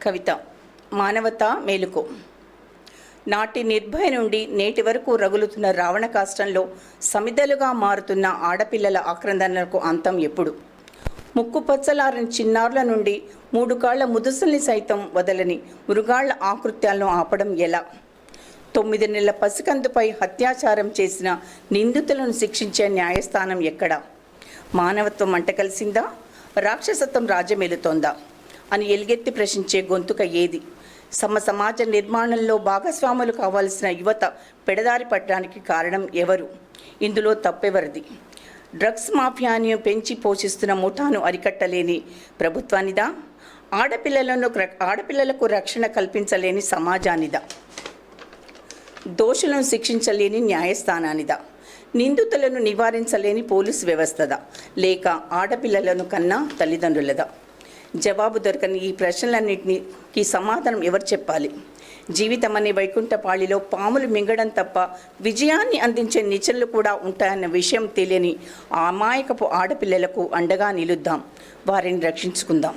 కవిత మానవత మేలుకో. నాటి నిర్భయ నుండి నేటి వరకు రగులుతున్న రావణ కాష్టంలో సమిదలుగా మారుతున్న ఆడపిల్లల ఆక్రందనలకు అంతం ఎప్పుడు? ముక్కు పచ్చలారని చిన్నారుల నుండి 3 కాళ్ల ముదుసల్ని సైతం వదలని మృగాళ్ల ఆకృత్యాలను ఆపడం ఎలా? 9 నెలల పసికందుపై అత్యాచారం చేసిన నిందితులను శిక్షించే న్యాయస్థానం ఎక్కడా? మానవత్వం మంటకలిసిందా? రాక్షసత్వం రాజ్యమేలుతోందా అని ఎలుగెత్తి ప్రశ్నించే గొంతుక ఏది? సమాజ నిర్మాణంలో భాగస్వాములు కావాల్సిన యువత పెడదారి పట్టడానికి కారణం ఎవరు? ఇందులో తప్పెవరిది? డ్రగ్స్ మాఫియాని పెంచి పోషిస్తున్న ముఠాను అరికట్టలేని ప్రభుత్వానిదా? ఆడపిల్లలకు రక్షణ కల్పించలేని సమాజానిదా? దోషులను శిక్షించలేని న్యాయస్థానానిదా? నిందితులను నివారించలేని పోలీసు వ్యవస్థదా? లేక ఆడపిల్లలను కన్నా తల్లిదండ్రులదా? జవాబు దొరకని ఈ ప్రశ్నలన్నింటికి సమాధానం ఎవరు చెప్పాలి? జీవితం అనే వైకుంఠపాళిలో పాములు మింగడం తప్ప విజయాన్ని అందించే నిచ్చెనలు కూడా ఉంటాయన్న విషయం తెలియని ఆ అమాయకపు ఆడపిల్లలకు అండగా నిలుద్దాం, వారిని రక్షించుకుందాం.